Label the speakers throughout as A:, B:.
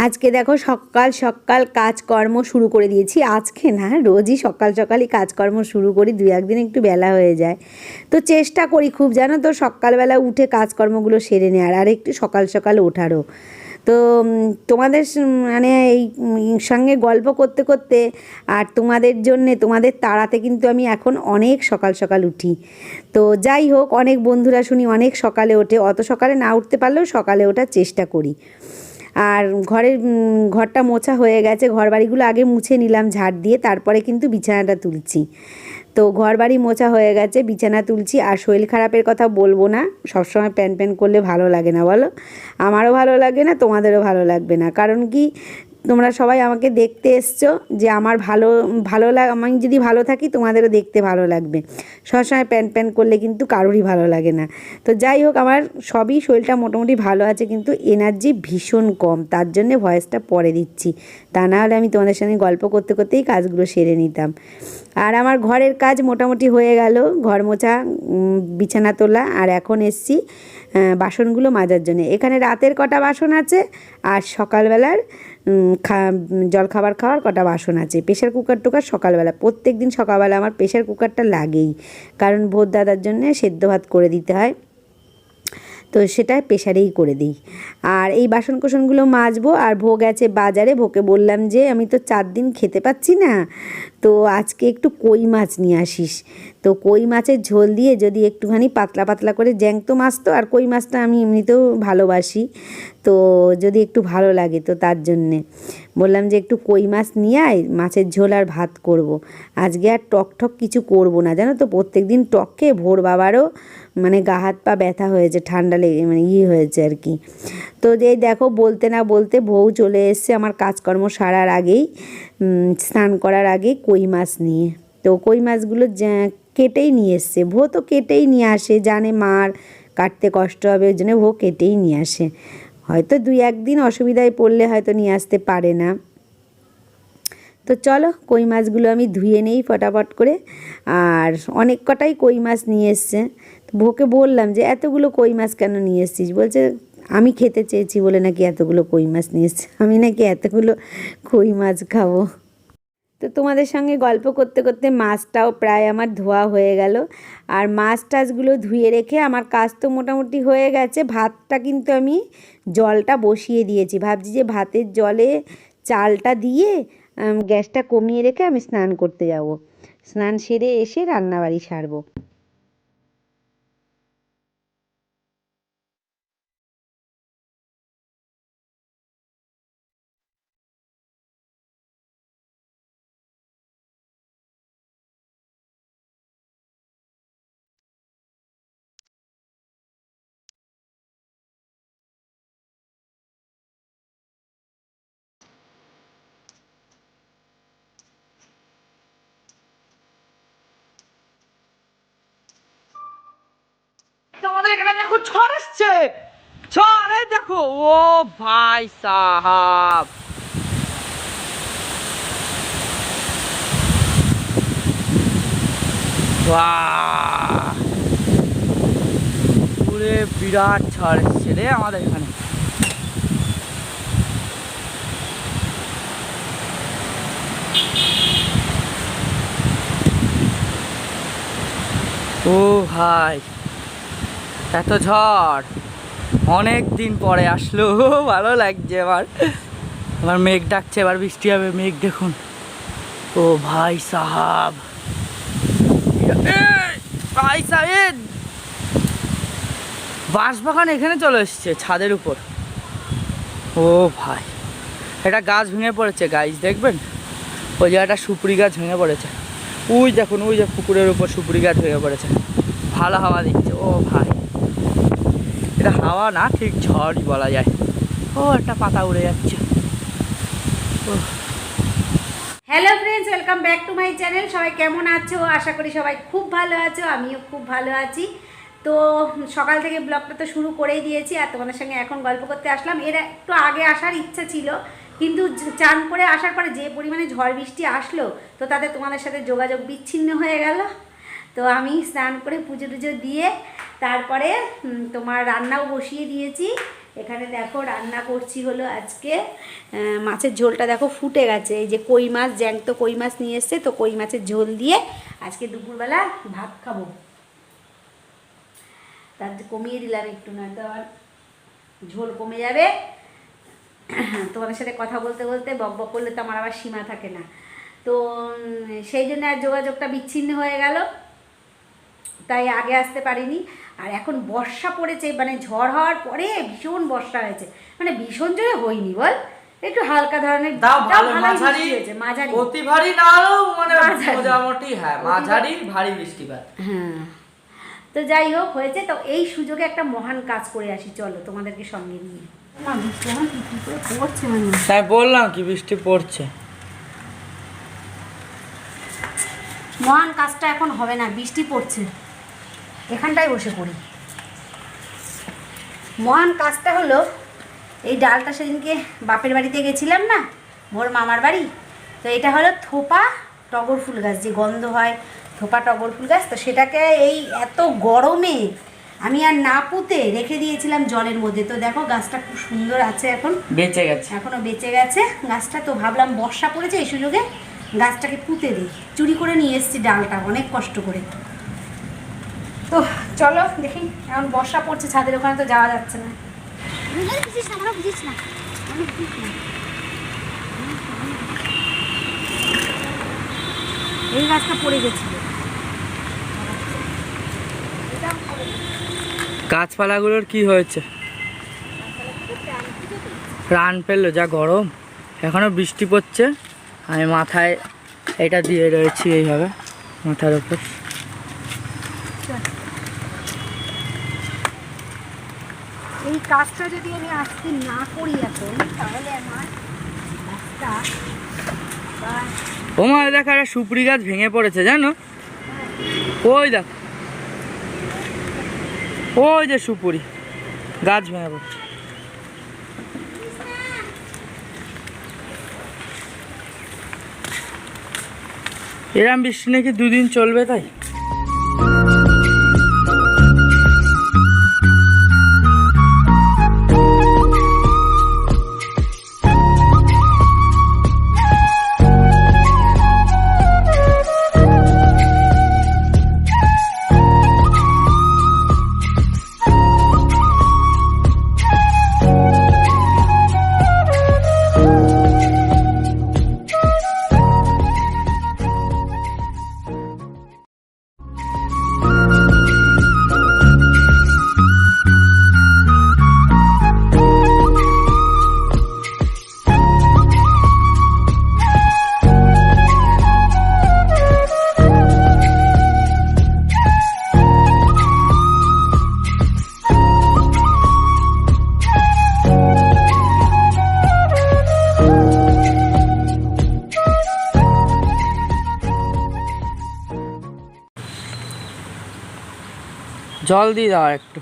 A: আজকে দেখো সকাল সকাল কাজকর্ম শুরু করে দিয়েছি। আজকে না, রোজই সকাল সকালই কাজকর্ম শুরু করি, দুই একদিন একটু বেলা হয়ে যায়। তো চেষ্টা করি খুব, জানো তো, সকালবেলা উঠে কাজকর্মগুলো সেরে নেওয়ার, আর একটু সকাল সকাল ওঠারও। তো তোমাদের মানে এই সঙ্গে গল্প করতে করতে আর তোমাদের জন্যে, তোমাদের তাড়াতে কিন্তু আমি এখন অনেক সকাল সকাল উঠি। তো যাই হোক, অনেক বন্ধুরা শুনি অনেক সকালে ওঠে, অত সকালে না উঠতে পারলেও সকালে ওঠার চেষ্টা করি। আর ঘরটা মোছা হয়ে গেছে, ঘরবাড়িগুলো আগে মুছে নিলাম ঝাড় দিয়ে, তারপরে কিন্তু বিছানাটা তুলছি। তো ঘরবাড়ি মোছা হয়ে গেছে, বিছানা তুলছি। আর শরীর খারাপের কথা বলবো না, সবসময় প্যান প্যান করলে ভালো লাগে না বলো, আমারও ভালো লাগে না, তোমাদেরও ভালো লাগবে না। কারণ কি, তোমরা সবাই আমাকে দেখতে এসছো, যে আমার ভালো ভালো আমি যদি ভালো থাকি তোমাদেরও দেখতে ভালো লাগবে। সবসময় প্যান প্যান করলে কিন্তু কারোরই ভালো লাগে না। তো যাই হোক, আমার সবই শরীরটা মোটামুটি ভালো আছে, কিন্তু এনার্জি ভীষণ কম, তার জন্যে ভয়েসটা পরে দিচ্ছি। তা না হলে আমি তোমাদের সঙ্গে গল্প করতে করতেই কাজগুলো সেরে নিতাম। আর আমার ঘরের কাজ মোটামুটি হয়ে গেল, ঘর মোছা, বিছানা তোলা, আর এখন এসছি বাসনগুলো মাজার জন্য। এখানে রাতের কটা বাসন আছে, আর সকালবেলার জলখাবার খাওয়ার কটা বাসন আছে। প্রেশার কুকার টুকার সকালবেলা, প্রত্যেক দিন সকালবেলা আমার প্রেশার কুকারটা লাগেই, কারণ ভোর দাদার জন্যে সেদ্ধ ভাত করে দিতে হয়, তো সেটা প্রেশারেই করে দিই। আর এই বাসন কোসনগুলো মাজবো। আর ভোগ আছে বাজারে, ভোকে বললাম যে আমি তো 4 দিন খেতে পাচ্ছি না, তো আজকে একটু কই মাছ নিয়ে আসিস। তো কই মাছের ঝোল দিয়ে যদি একটুখানি পাতলা পাতলা করে, জ্যান্ত মাছ তো, আর কই মাছটা আমি এমনিতেও ভালোবাসি, তো যদি একটু ভালো লাগে, তো তার জন্যে বললাম যে একটু কই মাছ নিয়ে আয়, মাছের ঝোল আর ভাত করব। আজকে আর টক ঠক কিছু করব না, জানো তো, প্রত্যেক দিন টক খেয়ে ভোর বাবারও মানে গা হাত পা ব্যথা হয়েছে, ঠান্ডা লেগে মানে হয়েছে আর কি। তো এই দেখো, বলতে না বলতে বউ চলে এসছে আমার কাজকর্ম সারার আগেই, স্নান করার আগেই কই মাছ নিয়ে। তো কই মাছগুলো কেটেই নিয়ে এসছে, ভো তো কেটেই নিয়ে আসে, জানে মার কাটতে কষ্ট হবে, ওই জন্য ভো কেটেই নিয়ে আসে। হয়তো 2-1 দিন অসুবিধায় পড়লে হয়তো নিয়ে আসতে পারে না। তো চলো, কই মাছগুলো আমি ধুয়ে নেই ফটাফট করে। আর অনেক কটাই কই মাছ নিয়ে এসছে। তো ভোকে বললাম যে এতগুলো কই মাছ কেন নিয়ে এসছিস, বলছে আমি খেতে চেয়েছি বলে নাকি এতগুলো কই মাছ নিয়ে এসছে, আমি নাকি এতগুলো কই মাছ খাবো। তো তোমাদের সঙ্গে গল্প করতে করতে মাছটাও প্রায় আমার ধোয়া হয়ে গেল। আর মাছ টাছগুলো ধুয়ে রেখে আমার কাজ তো মোটামুটি হয়ে গেছে। ভাতটা কিন্তু আমি জলটা বসিয়ে দিয়েছি, ভাবছি যে ভাতের জলে চালটা দিয়ে গ্যাসটা কমিয়ে রেখে আমি স্নান করতে যাব, স্নান সেরে এসে রান্নাবাড়ি সারবো।
B: আমাদের এখানে দেখো ঝড় আসছে, ঝড়, এই দেখো। ও ভাই সাহাব, বাহ, পুরে বিরাট ঝড় এসছে রে আমাদের এখানে। ও ভাই, এত ঝড় অনেক দিন পরে আসলো, ভালো লাগছে আমার। আমার মেঘ ডাকছে, এবার বৃষ্টি হবে, মেঘ দেখুন। ও ভাই সাহাব, ভাই সাহেব, বাঁশবাগান এখানে চলে এসছে ছাদের উপর। ও ভাই, একটা গাছ ভেঙে পড়েছে গাছ, দেখবেন ওই জায়গাটা সুপুরি গাছ ভেঙে পড়েছে। ওই দেখুন, ওই যে পুকুরের উপর সুপুরি গাছ ভেঙে পড়েছে। ভালো হাওয়া দিচ্ছে। ও ভাই, এটা হাওয়া না, ঠিক ঝড়ই বলা যায়। ও একটা পাতা উড়ে যাচ্ছে।
A: Hello friends, welcome back to my channel. সবাই কেমন আছো? আশা করি সবাই খুব ভালো আছো, আমিও খুব ভালো আছি। তো সকাল থেকে ব্লগটা তো শুরু করেই দিয়েছি, আর তোমাদের সঙ্গে এখন গল্প করতে আসলাম। এর একটু আগে আসার ইচ্ছা ছিল, কিন্তু চান করে আসার পরে যে পরিমাণে ঝড় বৃষ্টি আসলো, তো তাতে তোমাদের সাথে যোগাযোগ বিচ্ছিন্ন হয়ে গেল। তো আমি স্নান করে পুজো টুজো দিয়ে তারপরে তোমার রান্নাও বসিয়ে দিয়েছি। এখানে দেখো রান্না করছি হলো আজকে মাছের ঝোলটা দেখো ফুটে গেছে। এই যে কই মাছ, জ্যান্ত কই মাছ নিয়ে এসছে, তো কই মাছের ঝোল দিয়ে আজকে দুপুরবেলা ভাত খাবো। তার কমিয়ে দিলাম একটু, নয়তো আবার ঝোল কমে যাবে। তোমাদের সাথে কথা বলতে বলতে বক বক করলে তো আমার আবার সীমা থাকে না, তো সেই জন্য আর যোগাযোগটা বিচ্ছিন্ন হয়ে গেল, তাই আগে আসতে পারিনি। আর এখন বর্ষা পড়েছে, মানে ঝড় হওয়ার পরে ভীষণ বর্ষা হয়েছে, মানে ভীষণ জোরে হয়নি বল, একটু হালকা ধরনের
B: মাঝারি, অতি ভারী না হলেও মানে মোটামুটি হ্যাঁ মাঝারি ভারী বৃষ্টিপাত।
A: হ্যাঁ, তো যাই হোক হয়েছে। তো এই সুযোগে একটা মহান কাজ করে আসি, চলো তোমাদেরকে সঙ্গে নিয়ে। না বৃষ্টি এখন কি করে পড়ছে, মানে
B: তাই বললাম কি বৃষ্টি পড়ছে।
A: মহান কাজটা এখন হবে না, বৃষ্টি পড়ছে, এখানটায় বসে পড়ি। মহান কাজটা হলো এই ডালটা সেদিনকে বাপের বাড়িতে গেছিলাম না, মোর মামার বাড়ি, তো এটা হলো থোপা টগর ফুল গাছ, যে গন্ধ হয় থোপা টগর ফুল গাছ, তো সেটাকে এই এত গরমে আমি আর না পুঁতে রেখে দিয়েছিলাম জলের মধ্যে। তো দেখো গাছটা খুব সুন্দর আছে, এখন
B: বেঁচে গেছে,
A: এখনও বেঁচে গেছে গাছটা। তো ভাবলাম বর্ষা পড়েছে, এই সুযোগে গাছটাকে পুঁতে দিই। চুরি করে নিয়ে এসেছি ডালটা অনেক কষ্ট করে। তো চলো দেখি, এখন বর্ষা পড়ছে, ছাদের ওখানে তো যাওয়া যাচ্ছে না। এই গাছটা পড়ে গেছিল,
B: গাছপালাগুলোর কি হয়েছে, প্রাণ পেলো, যা গরম। এখনো বৃষ্টি পড়ছে, আমি মাথায় এটা দিয়ে রয়েছি এইভাবে মাথার উপর।
A: এই কাজটা যদি আমি আজকে না করি এখন, তাহলে আমার
B: ওমা দেখো একটা সুপুরি গাছ ভেঙে পড়েছে জানো, ওই দেখ, ওই যে সুপুরি গাছ ভেঙে পড়ছে। এরম বৃষ্টি নাকি দুদিন চলবে, তাই জল দিয়ে দাও একটু।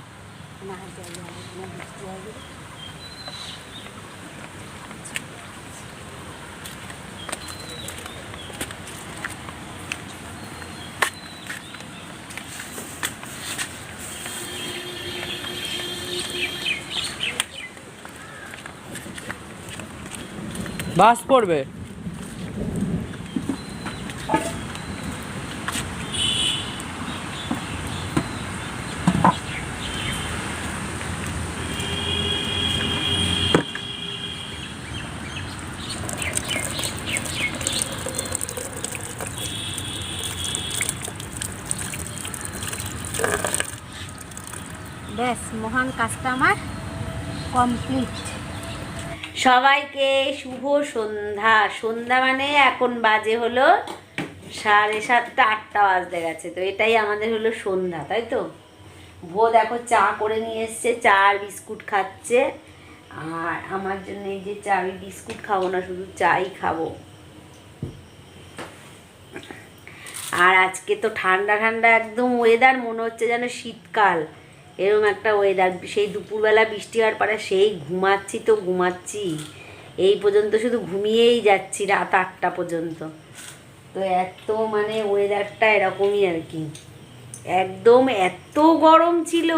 B: বাস পড়বে।
A: ব্যাস, মহান কাজটা আমার কমপ্লিট। সবাইকে শুভ সন্ধ্যা। সন্ধ্যা মানে এখন বাজে হলো 7:30 8টা বাজতে গেছে, তো এটাই আমাদের হলো সন্ধ্যা, তাই তো। ভো দেখো চা করে নিয়ে এসছে, চা আর বিস্কুট খাচ্ছে, আর আমার জন্য এই যে চা, আমি বিস্কুট খাবো না, শুধু চাই খাবো। আর আজকে তো ঠান্ডা ঠান্ডা একদম ওয়েদার, মনে হচ্ছে যেন শীতকাল, এরকম একটা ওয়েদার। সেই দুপুরবেলা বৃষ্টি হওয়ার পরে সেই ঘুমাচ্ছি তো ঘুমাচ্ছি, এই পর্যন্ত শুধু ঘুমিয়েই যাচ্ছি রাত 8টা পর্যন্ত। তো এত মানে ওয়েদারটা এরকমই আর কি, একদম এত গরম ছিল,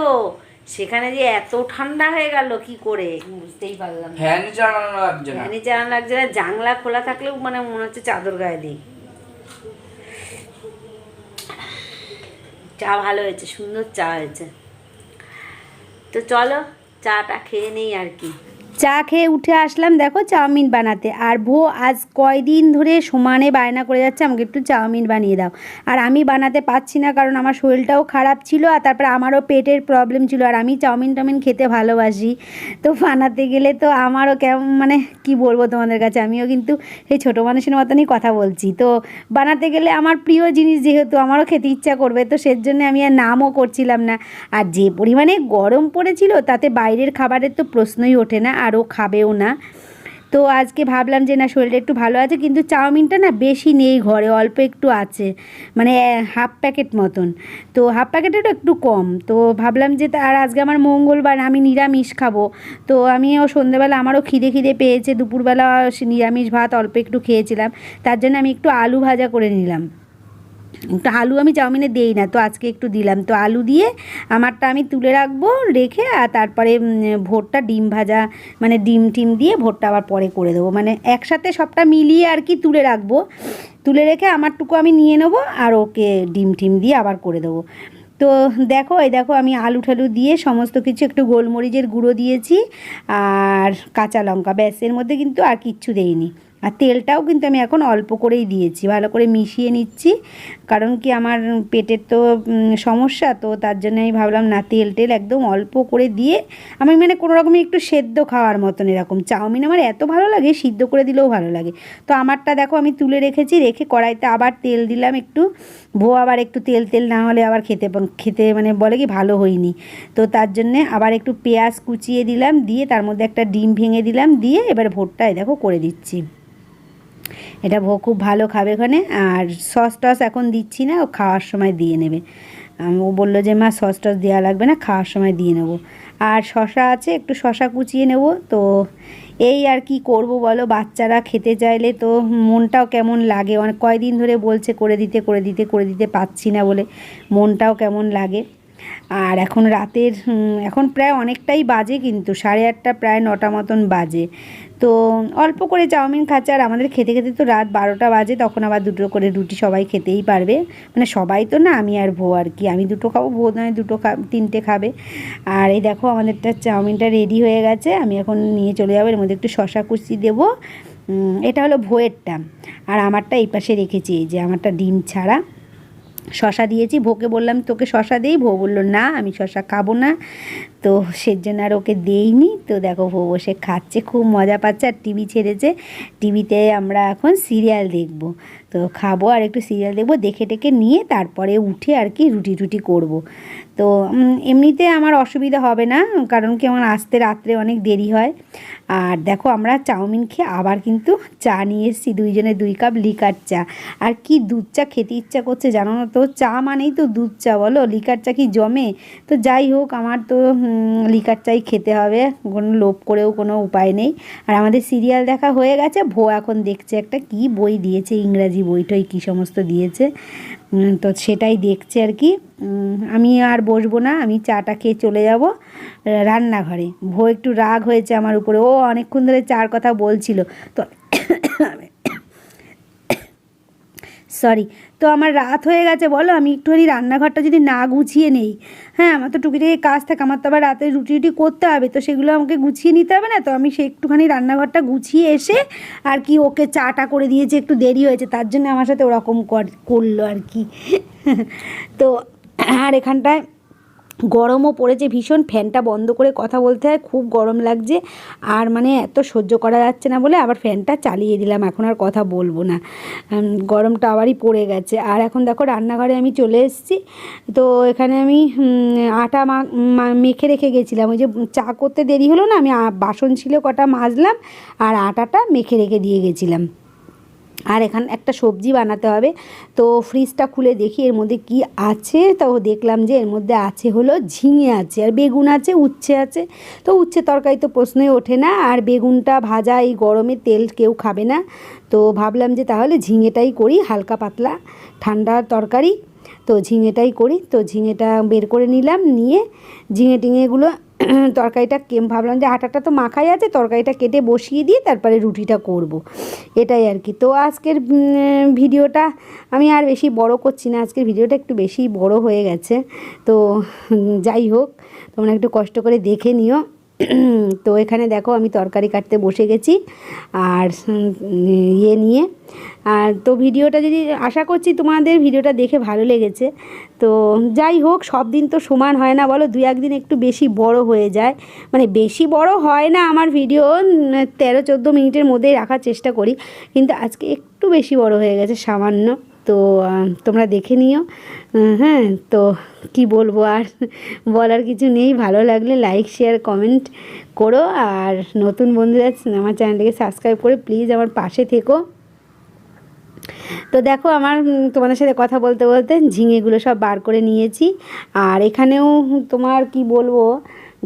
A: সেখানে যে এত ঠান্ডা হয়ে গেল কি করে বুঝতেই পারলাম না।
B: ফ্যান চালানো লাগছে না।
A: ফ্যানই চালানো লাগছে না, জানলা খোলা থাকলেও মানে মনে হচ্ছে চাদর গায়ে দিই। চা ভালো হয়েছে, সুন্দর চা হয়েছে। তো চলো চাটা খেয়ে নেই আর কি। চা খেয়ে উঠে আসলাম দেখো চাউমিন বানাতে, আর আজ কয়দিন ধরে সমানে বায়না করে যাচ্ছে আমাকে একটু চাউমিন বানিয়ে দাও, আর আমি বানাতে পারছি না কারণ আমার শরীরটাও খারাপ ছিল, আর তারপরে আমারও পেটের প্রবলেম ছিল, আর আমি চাউমিন খেতে ভালোবাসি। তো বানাতে গেলে তো আমারও কেমন মানে কি বলবো তোমাদের কাছে, আমিও কিন্তু সেই ছোটো মানুষের মতনই কথা বলছি। তো বানাতে গেলে আমার প্রিয় জিনিস যেহেতু আমারও খেতে ইচ্ছা করবে, তো সেজন্য আমি আর নামও করছিলাম না। আর যে পরিমাণে গরম পড়েছিল তাতে বাইরের খাবারের তো প্রশ্নই ওঠে না, আর ও খাবেও না। তো আজকে ভাবলাম যে না শরীরটা একটু ভালো আছে, কিন্তু চাউমিনটা না বেশি নেই ঘরে, অল্প একটু আছে, মানে হাফ প্যাকেট মতন। তো হাফ প্যাকেটেরও একটু কম। তো ভাবলাম যে আর আজকে আমার মঙ্গলবার, আমি নিরামিষ খাবো। তো আমিও সন্ধ্যেবেলা আমারও খিদে পেয়েছে, দুপুরবেলা নিরামিষ ভাত অল্প একটু খেয়েছিলাম, তার জন্য আমি একটু আলু ভাজা করে নিলাম। একটু আলু আমি চাউমিনে দিই না, তো আজকে একটু দিলাম। তো আলু দিয়ে আমারটা আমি তুলে রাখবো রেখে, আর তারপরে ভোরটা ডিম ভাজা মানে ডিম টিম দিয়ে ভোরটা আবার পরে করে দেবো, মানে একসাথে সবটা মিলিয়ে আর কি তুলে রাখবো। তুলে রেখে আমারটুকু আমি নিয়ে নেবো, আর ওকে ডিম টিম দিয়ে আবার করে দেবো। তো দেখো এই দেখো আমি আলু ঠালু দিয়ে সমস্ত কিছু, একটু গোলমরিচের গুঁড়ো দিয়েছি আর কাঁচা লঙ্কা, ব্যাস, এর মধ্যে কিন্তু আর কিচ্ছু দেইনি। আর তেলটাও কিন্তু আমি এখন অল্প করেই দিয়েছি, ভালো করে মিশিয়ে নিচ্ছি, কারণ কি আমার পেটের তো সমস্যা, তো তার জন্য আমি ভাবলাম না তেল একদম অল্প করে দিয়ে আমি মানে কোনো রকমই একটু সেদ্ধ খাওয়ার মতন, এরকম চাউমিন আমার এত ভালো লাগে, সিদ্ধ করে দিলেও ভালো লাগে। তো আমারটা দেখো আমি তুলে রেখেছি, রেখে কড়াইতে আবার তেল দিলাম একটু, আবার একটু তেল না হলে আবার খেতে মানে বলে কি ভালো হয়নি। তো তার জন্যে আবার একটু পেঁয়াজ কুচিয়ে দিলাম, দিয়ে তার মধ্যে একটা ডিম ভেঙে দিলাম, দিয়ে এবার ভোরটায় দেখো করে দিচ্ছি। এটা খুব ভালো খাবে ওখানে। আর সস টস এখন দিচ্ছি না, ও খাওয়ার সময় দিয়ে নেবে। ও বললো যে মা সস টস দেওয়া লাগবে না, খাওয়ার সময় দিয়ে নেবো। আর শশা আছে, একটু শশা কুচিয়ে নেব। তো এই আর কি করব বলো, বাচ্চারা খেতে চাইলে তো মনটাও কেমন লাগে, অনেক কয়দিন ধরে বলছে করে দিতে পাচ্ছি না বলে মনটাও কেমন লাগে। আর এখন রাতের এখন প্রায় অনেকটাই বাজে, কিন্তু 8:30 প্রায় 9টা মতন বাজে। তো অল্প করে চাউমিন খাচ্ছে, আর আমাদের খেতে তো রাত 12টা বাজে, তখন আবার 2টো করে রুটি সবাই খেতেই পারবে, মানে সবাই তো না, আমি আর আর কি, আমি 2টো খাবো, নয় 3টে খাবে। আর এই দেখো আমাদেরটা চাউমিনটা রেডি হয়ে গেছে, আমি এখন নিয়ে চলে যাবো। এর মধ্যে একটু শশা কুচি দেবো, এটা হলো ভোয়েরটা, আর আমারটা এই পাশে রেখেছি, এই যে আমারটা ডিম ছাড়া শশা দিয়েছি। ভোকে বললাম তোকে শশা দেই, বললো না আমি শশা খাবো না, তো সেজন্য আর ওকে দেইনি। তো দেখো বসে খাচ্ছে, খুব মজা পাচ্ছে, আর টিভি ছেড়েছে, টিভিতে আমরা এখন সিরিয়াল দেখবো। তো খাবো আর একটু সিরিয়াল দেখবো, দেখে টেকে নিয়ে তারপরে উঠে আর কি রুটি করব। তো এমনিতে আমার অসুবিধা হবে না, কারণ কি আমার আসতে রাত্রে অনেক দেরি হয়। আর দেখো আমরা চাউমিন খেয়ে আবার কিন্তু চা নিয়ে এসেছি, 2 কাপ লিকার চা। আর কি দুধ চা খেতে ইচ্ছা করছে জানো না, তো চা মানেই তো দুধ চা, বলো লিকার চা কি জমে? তো যাই হোক, আমার তো লিকার চাই খেতে হবে, কোনো লোভ করেও কোনো উপায় নেই। আর আমাদের সিরিয়াল দেখা হয়ে গেছে, এখন দেখছে একটা কি বই দিয়েছে, ইংরাজি বইটই কী সমস্ত দিয়েছে, তো সেটাই দেখছে আর কি। আমি আর বসবো না, আমি চাটা খেয়ে চলে যাব রান্নাঘরে। একটু রাগ হয়েছে আমার উপরে, ও অনেকক্ষণ ধরে চার কথা বলছিল, তো সরি, তো আমার রাত হয়ে গেছে বলো, আমি একটুখানি রান্নাঘরটা যদি না গুছিয়ে নেই, হ্যাঁ আমার তো টুকিটাকি কাজ থাকে, আমার তো আবার রাতে রুটি করতে হবে, তো সেগুলো আমাকে গুছিয়ে নিতে হবে না, তো আমি সে একটুখানি রান্নাঘরটা গুছিয়ে এসে আর কি ওকে চাটা করে দিয়েছে, একটু দেরি হয়েছে তার জন্য আমার সাথে ওরকম করলো আর কি। তো আর এখানটায় গরমও পড়েছে ভীষণ, ফ্যানটা বন্ধ করে কথা বলতে হয়, খুব গরম লাগছে, আর মানে এত সহ্য করা যাচ্ছে না বলে আবার ফ্যানটা চালিয়ে দিলাম, এখন আর কথা বলবো না, গরমটা আবারই পড়ে গেছে। আর এখন দেখো রান্নাঘরে আমি চলে এসেছি। তো এখানে আমি আটা মেখে রেখে গেছিলাম, ওই যে চা করতে দেরি হলো না, আমি বাসন ছিল কটা মাজলাম, আর আটাটা মেখে রেখে দিয়ে গেছিলাম। আর এখানে একটা সবজি বানাতে হবে, তো ফ্রিজটা খুলে দেখি এর মধ্যে কি আছে, তো দেখলাম যে এর মধ্যে আছে হলো ঝিঙে আছে, আর বেগুন আছে, উচ্ছে আছে। তো উচ্ছে তরকারি তো প্রশ্নই ওঠে না, আর বেগুনটা ভাজা, এই গরমে তেল কেউ খাবে না, তো ভাবলাম যে তাহলে ঝিঙেটাই করি, হালকা পাতলা ঠান্ডার তরকারি। তো ঝিঙেটাই করি। তো ঝিঙেটা বের করে নিলাম, নিয়ে ঝিঙে টিঙেগুলো তরকারিটা ভাবলাম যে আটাটা তো মাখাই আছে, তরকারিটা কেটে বসিয়ে দিয়ে তারপরে রুটিটা করব, এটাই আর কি। তো আজকের ভিডিওটা আমি আর বেশি বড় করছি না, আজকের ভিডিওটা একটু বেশি বড় হয়ে গেছে। তো যাই হোক, তোমরা একটু কষ্ট করে দেখে নিও। তো এখানে দেখো আমি তরকারি কাটতে বসে গেছি আর ইয়ে নিয়ে। আর তো ভিডিওটা যদি, আশা করছি তোমাদের ভিডিওটা দেখে ভালো লেগেছে। তো যাই হোক, সব দিন তো সমান হয় না বলো, 2-1 দিন একটু বেশি বড় হয়ে যায়, মানে বেশি বড় হয় না, আমার ভিডিও 13-14 মিনিটের মধ্যেই রাখার চেষ্টা করি, কিন্তু আজকে একটু বেশি বড় হয়ে গেছে সামান্য। তো তোমরা দেখে নিও। হ্যাঁ, তো কি বলবো আর, বলার কিছু নেই। ভালো লাগলে লাইক শেয়ার কমেন্ট করো, আর নতুন বন্ধুরা আমার চ্যানেলটিকে সাবস্ক্রাইব করে প্লিজ আমার পাশে থেকো। তো দেখো আমার তোমাদের সাথে কথা বলতে বলতে ঝিঙেগুলো সব বার করে নিয়েছি। আর এখানেও তোমার কি বলবো,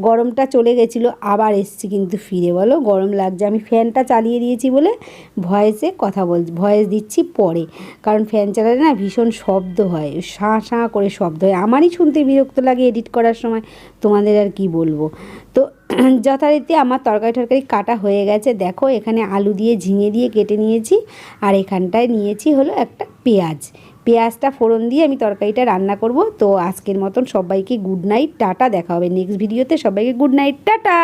A: গরমটা চলে গেছিলো, আবার এসছি কিন্তু ফিরে, বলো গরম লাগছে। আমি ফ্যানটা চালিয়ে দিয়েছি বলে ভয়েস দিচ্ছি পরে, কারণ ফ্যান চালালে না ভীষণ শব্দ হয়, শাঁ শাঁ করে শব্দ হয়, আমারই শুনতে বিরক্ত লাগে এডিট করার সময়, তোমাদের আর কি বলবো। তো যথারীতি আমার তরকারি কাটা হয়ে গেছে। দেখো এখানে আলু দিয়ে ঝিঙে দিয়ে কেটে নিয়েছি, আর এখানটায় নিয়েছি হলো একটা পেঁয়াজটা ফোড়ন দিয়ে আমি তরকারিটা রান্না করব। তো আজকের মতন সবাইকে গুড নাইট, টাটা, দেখা হবে নেক্সট ভিডিওতে। সবাইকে গুড নাইট, টাটা।